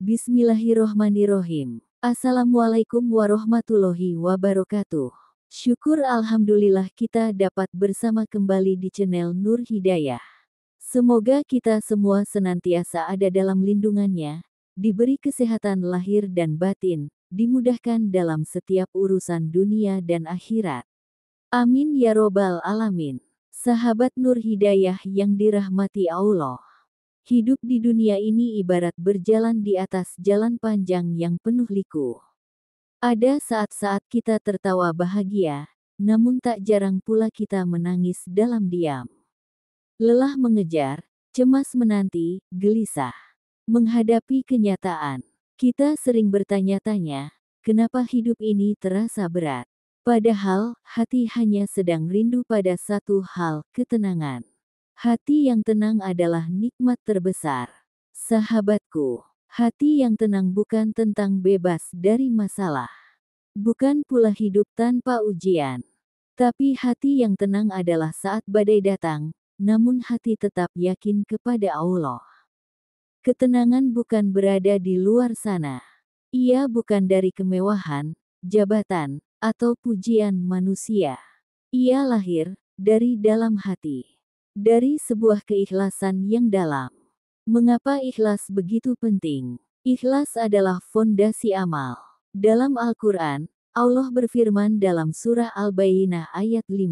Bismillahirrohmanirrohim. Assalamualaikum warahmatullahi wabarakatuh. Syukur alhamdulillah kita dapat bersama kembali di channel Nur Hidayah. Semoga kita semua senantiasa ada dalam lindungannya, diberi kesehatan lahir dan batin, dimudahkan dalam setiap urusan dunia dan akhirat. Amin ya robbal alamin. Sahabat Nur Hidayah yang dirahmati Allah. Hidup di dunia ini ibarat berjalan di atas jalan panjang yang penuh liku. Ada saat-saat kita tertawa bahagia, namun tak jarang pula kita menangis dalam diam. Lelah mengejar, cemas menanti, gelisah menghadapi kenyataan. Kita sering bertanya-tanya, kenapa hidup ini terasa berat? Padahal, hati hanya sedang rindu pada satu hal, ketenangan. Hati yang tenang adalah nikmat terbesar. Sahabatku, hati yang tenang bukan tentang bebas dari masalah. Bukan pula hidup tanpa ujian. Tapi hati yang tenang adalah saat badai datang, namun hati tetap yakin kepada Allah. Ketenangan bukan berada di luar sana. Ia bukan dari kemewahan, jabatan, atau pujian manusia. Ia lahir dari dalam hati. Dari sebuah keikhlasan yang dalam. Mengapa ikhlas begitu penting? Ikhlas adalah fondasi amal. Dalam Al-Quran, Allah berfirman dalam surah Al-Bayyinah ayat 5.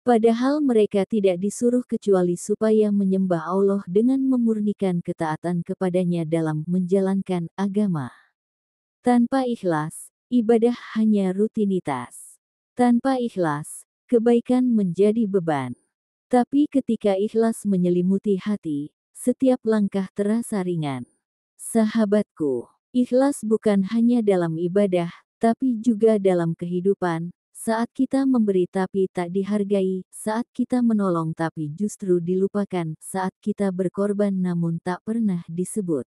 Padahal mereka tidak disuruh kecuali supaya menyembah Allah dengan memurnikan ketaatan kepadanya dalam menjalankan agama. Tanpa ikhlas, ibadah hanya rutinitas. Tanpa ikhlas, kebaikan menjadi beban. Tapi ketika ikhlas menyelimuti hati, setiap langkah terasa ringan. Sahabatku, ikhlas bukan hanya dalam ibadah, tapi juga dalam kehidupan. Saat kita memberi tapi tak dihargai, saat kita menolong tapi justru dilupakan, saat kita berkorban namun tak pernah disebut.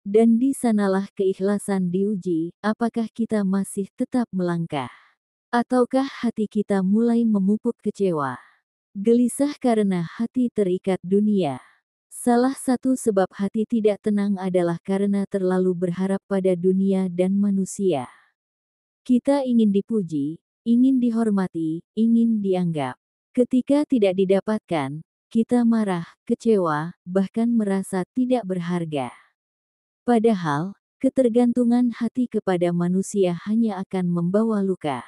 Dan di sanalah keikhlasan diuji, apakah kita masih tetap melangkah? Ataukah hati kita mulai memupuk kecewa? Gelisah karena hati terikat dunia. Salah satu sebab hati tidak tenang adalah karena terlalu berharap pada dunia dan manusia. Kita ingin dipuji, ingin dihormati, ingin dianggap. Ketika tidak didapatkan, kita marah, kecewa, bahkan merasa tidak berharga. Padahal, ketergantungan hati kepada manusia hanya akan membawa luka.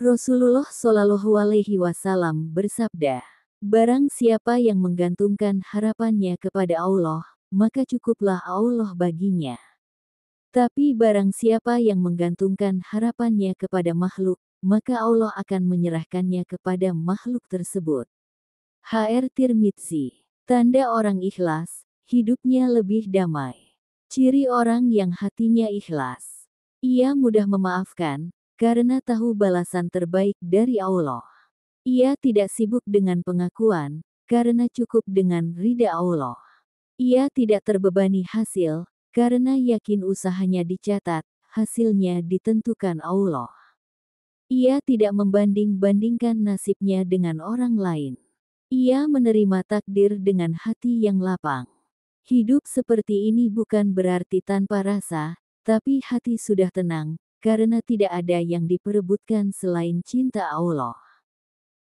Rasulullah Shallallahu Alaihi Wasallam bersabda, barang siapa yang menggantungkan harapannya kepada Allah, maka cukuplah Allah baginya. Tapi barang siapa yang menggantungkan harapannya kepada makhluk, maka Allah akan menyerahkannya kepada makhluk tersebut. H.R. Tirmidzi. Tanda orang ikhlas, hidupnya lebih damai. Ciri orang yang hatinya ikhlas. Ia mudah memaafkan, karena tahu balasan terbaik dari Allah. Ia tidak sibuk dengan pengakuan, karena cukup dengan ridha Allah. Ia tidak terbebani hasil, karena yakin usahanya dicatat, hasilnya ditentukan Allah. Ia tidak membanding-bandingkan nasibnya dengan orang lain. Ia menerima takdir dengan hati yang lapang. Hidup seperti ini bukan berarti tanpa rasa, tapi hati sudah tenang, karena tidak ada yang diperebutkan selain cinta Allah.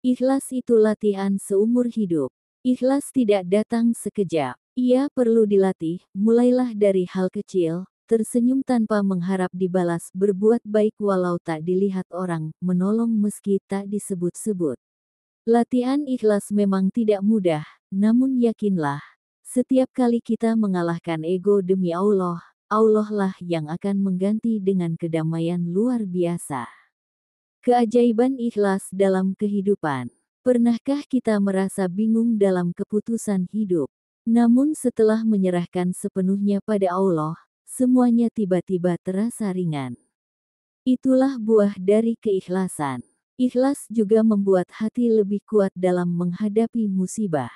Ikhlas itu latihan seumur hidup. Ikhlas tidak datang sekejap. Ia perlu dilatih, mulailah dari hal kecil, tersenyum tanpa mengharap dibalas, berbuat baik walau tak dilihat orang, menolong meski tak disebut-sebut. Latihan ikhlas memang tidak mudah, namun yakinlah, setiap kali kita mengalahkan ego demi Allah, Allah lah yang akan mengganti dengan kedamaian luar biasa. Keajaiban ikhlas dalam kehidupan. Pernahkah kita merasa bingung dalam keputusan hidup? Namun setelah menyerahkan sepenuhnya pada Allah, semuanya tiba-tiba terasa ringan. Itulah buah dari keikhlasan. Ikhlas juga membuat hati lebih kuat dalam menghadapi musibah.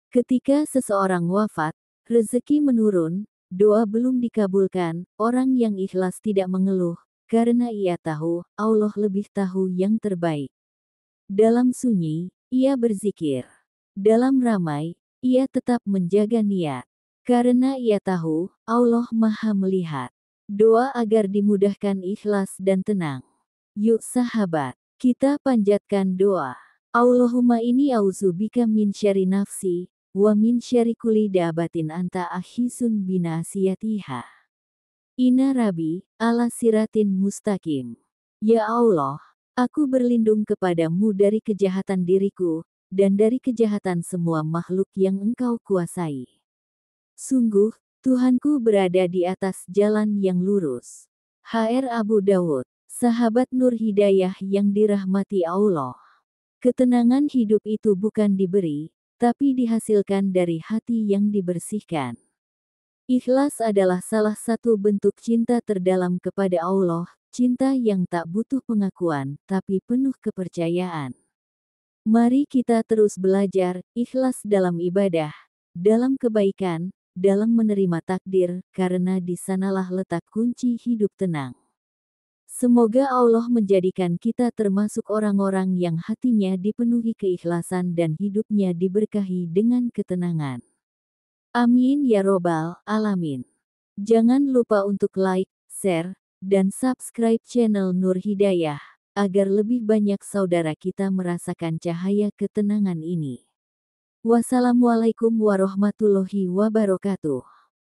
Ketika seseorang wafat, rezeki menurun, doa belum dikabulkan, orang yang ikhlas tidak mengeluh, karena ia tahu, Allah lebih tahu yang terbaik. Dalam sunyi, ia berzikir. Dalam ramai, ia tetap menjaga niat. Karena ia tahu, Allah Maha Melihat. Doa agar dimudahkan ikhlas dan tenang. Yuk sahabat, kita panjatkan doa. Allahumma inni auzubika min syarri nafsi, wa min syarri kulli dabatin anta akhisun binasiyatiha. Inna Rabbi, ala siratin mustaqim. Ya Allah, aku berlindung kepadamu dari kejahatan diriku, dan dari kejahatan semua makhluk yang engkau kuasai. Sungguh, Tuhanku berada di atas jalan yang lurus. HR Abu Dawud, sahabat Nur Hidayah yang dirahmati Allah. Ketenangan hidup itu bukan diberi, tapi dihasilkan dari hati yang dibersihkan. Ikhlas adalah salah satu bentuk cinta terdalam kepada Allah, cinta yang tak butuh pengakuan, tapi penuh kepercayaan. Mari kita terus belajar, ikhlas dalam ibadah, dalam kebaikan, dalam menerima takdir, karena di sanalah letak kunci hidup tenang. Semoga Allah menjadikan kita termasuk orang-orang yang hatinya dipenuhi keikhlasan dan hidupnya diberkahi dengan ketenangan. Amin ya robbal alamin. Jangan lupa untuk like, share, dan subscribe channel Nur Hidayah, agar lebih banyak saudara kita merasakan cahaya ketenangan ini. Wassalamualaikum warahmatullahi wabarakatuh.